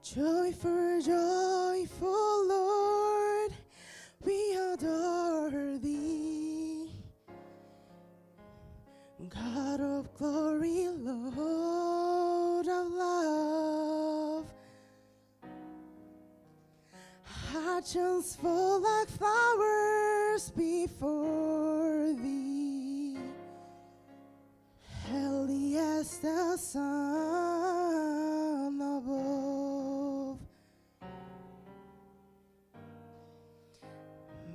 Joyful, joyful Lord, we adore thee. God of glory, Lord of love. Hearts fall like flowers before thee. Holy as the sun above.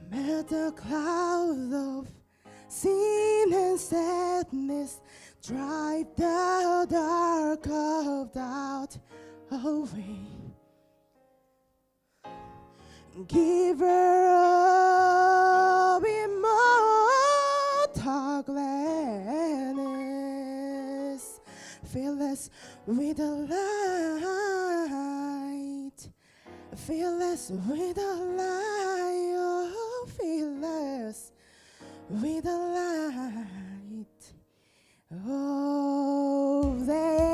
Melt the cloud of sin and sadness, drive the dark of doubt away. Giver of immortal gladness, fill us with the light, fill us with the light, oh, fill us with the light of day.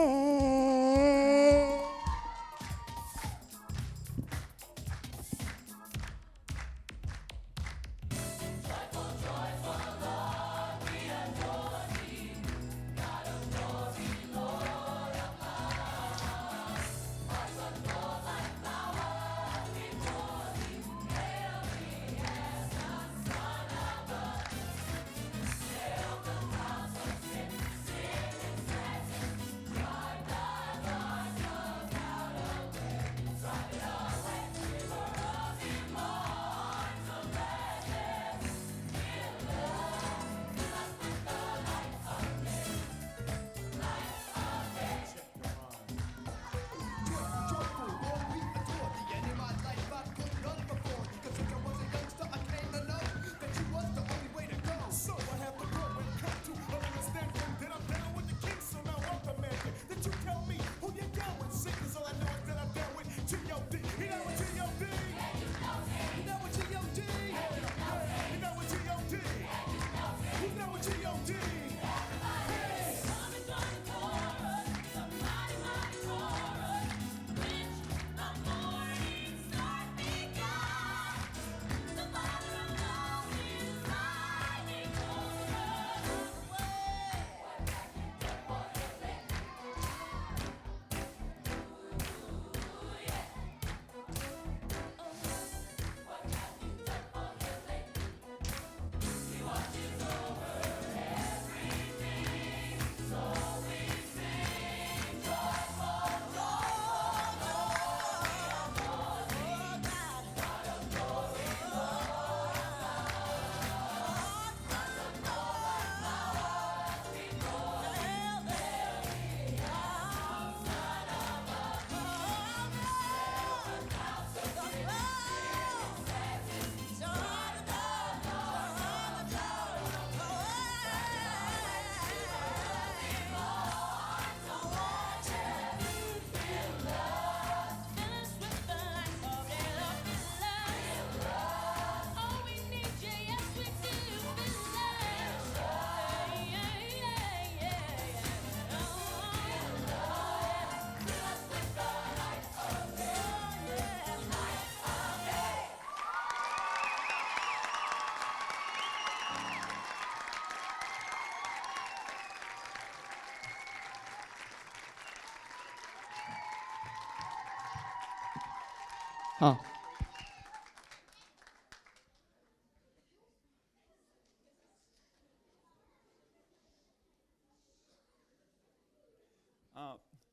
어.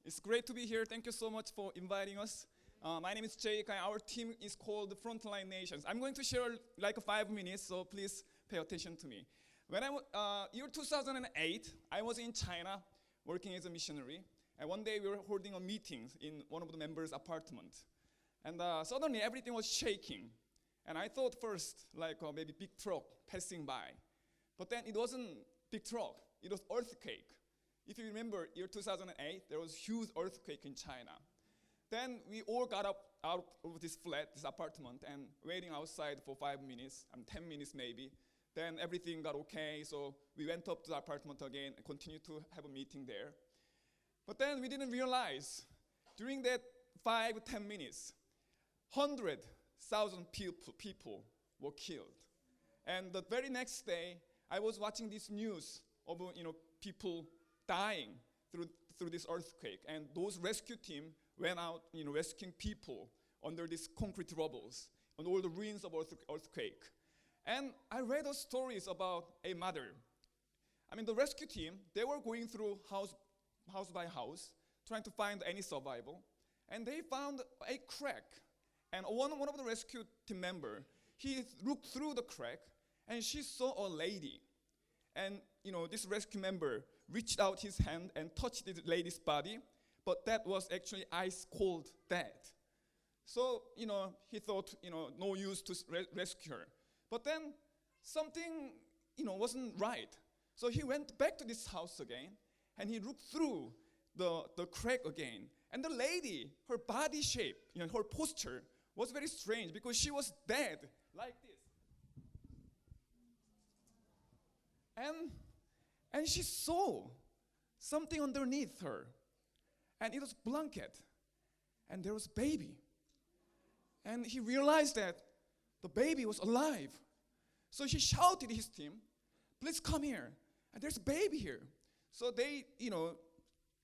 It's great to be here. Thank you so much for inviting us. My name is Jake, and our team is called Frontline Nations. I'm going to share like 5 minutes, so please pay attention to me. When year 2008, I was in China working as a missionary, and one day we were holding a meeting in one of the members' apartment, and suddenly everything was shaking, and I thought first like maybe big truck passing by, but then it wasn't big truck, it was earthquake. If you remember, year 2008, there was huge earthquake in China. Then we all got up out of this flat, this apartment, and waiting outside for 5 minutes, 10 minutes maybe. Then everything got okay, so we went up to the apartment again and continued to have a meeting there. But then we didn't realize, during that 5-10 minutes, 100,000 people were killed. And the very next day, I was watching this news of people dying through this earthquake, and those rescue team went out rescuing people under these concrete rubbles on all the ruins of earthquake. And I read those stories about a mother. I mean, the rescue team, they were going through house by house, trying to find any survival, and they found a crack. And one of the rescue team member, he looked through the crack, and she saw a lady. And this rescue member reached out his hand and touched the lady's body, but that was actually ice cold dead. So he thought no use to rescue her. But then something wasn't right. So he went back to this house again, and he looked through the crack again. And the lady, her body shape, her posture was very strange because she was dead like this. And she saw something underneath her, and it was blanket, and there was baby. And he realized that the baby was alive. So he shouted to his team, "Please come here, and there's a baby here." So they,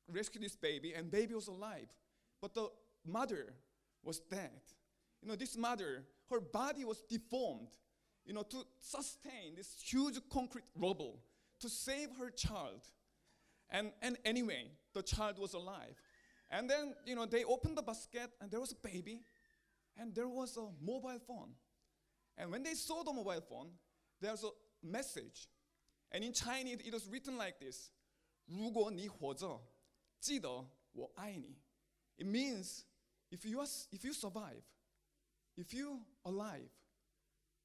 rescued this baby, and baby was alive. But the mother was dead. This mother, her body was deformed, to sustain this huge concrete rubble to save her child. And anyway, the child was alive. And then, they opened the basket, and there was a baby, and there was a mobile phone. And when they saw the mobile phone, there's a message. And in Chinese, it was written like this: 如果你活着，记得我爱你. It means, if you survive, if you alive,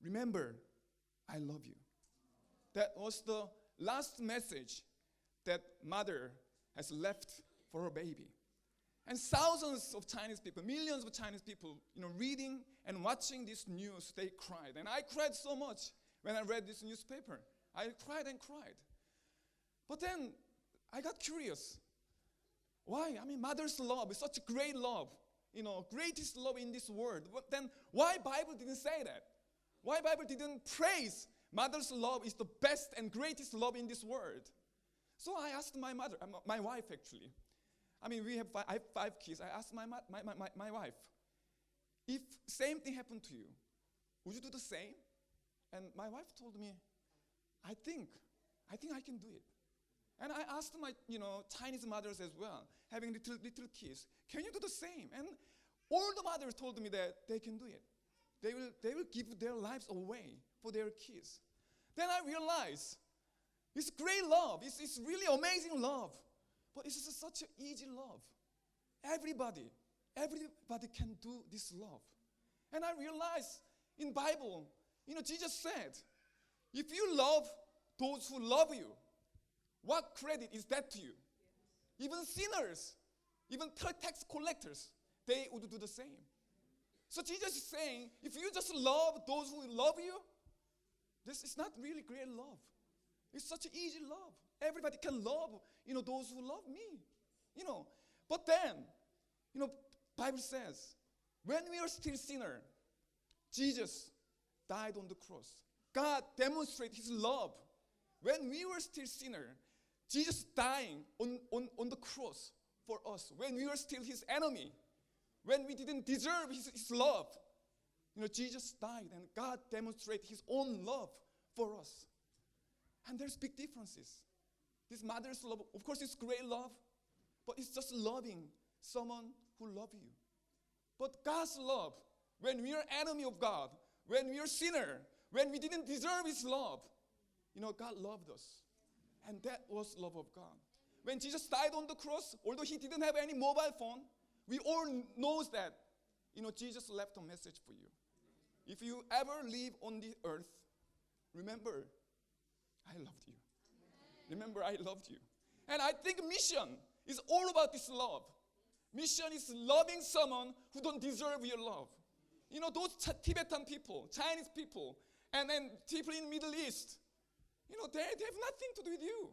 remember, I love you. That was the last message that mother has left for her baby. And thousands of Chinese people, millions of Chinese people, reading and watching this news, they cried. And I cried so much when I read this newspaper. I cried and cried. But then I got curious. Why? I mean, mother's love is such a great love, greatest love in this world. But then why Bible didn't say that? Why Bible didn't praise mother's love is the best and greatest love in this world? So I asked my mother, my wife actually. I mean, I have 5 kids. I asked my wife, if same thing happened to you, would you do the same? And my wife told me, I think I can do it. And I asked my, Chinese mothers as well, having little kids, can you do the same? And all the mothers told me that they can do it. They will give their lives away for their kids. Then I realized it's great love. It's really amazing love. But it's just such an easy love. Everybody can do this love. And I realized in Bible, Jesus said, if you love those who love you, what credit is that to you? Even sinners, even tax collectors, they would do the same. So Jesus is saying, if you just love those who love you, this is not really great love. It's such an easy love. Everybody can love, those who love me. But then, Bible says, when we are still sinner, Jesus died on the cross. God demonstrated his love. When we were still sinner, Jesus dying on the cross for us. When we were still his enemy, when we didn't deserve his love, Jesus died, and God demonstrated his own love for us. And there's big differences. This mother's love, of course, it's great love, but it's just loving someone who loves you. But God's love, when we are enemy of God, when we are sinner, when we didn't deserve his love, God loved us. And that was love of God. When Jesus died on the cross, although he didn't have any mobile phone, we all knows that, Jesus left a message for you. If you ever live on the earth, remember, I loved you. Remember, I loved you. And I think mission is all about this love. Mission is loving someone who don't deserve your love. Those Tibetan people, Chinese people, and then people in Middle East, they have nothing to do with you.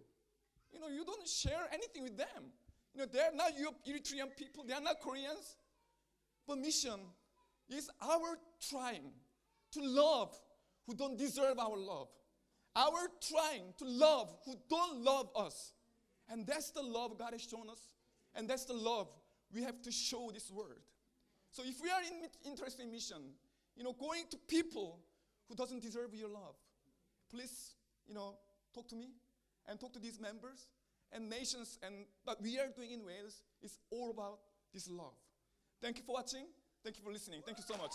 You don't share anything with them. They're not Eritrean people. They are not Koreans. But mission is our trying to love who don't deserve our love. Our trying to love who don't love us. And that's the love God has shown us. And that's the love we have to show this world. So if we are interested in mission, going to people who doesn't deserve your love, please, talk to me and talk to these members and nations. And what we are doing in Wales is all about this love. Thank you for watching. Thank you for listening. Thank you so much.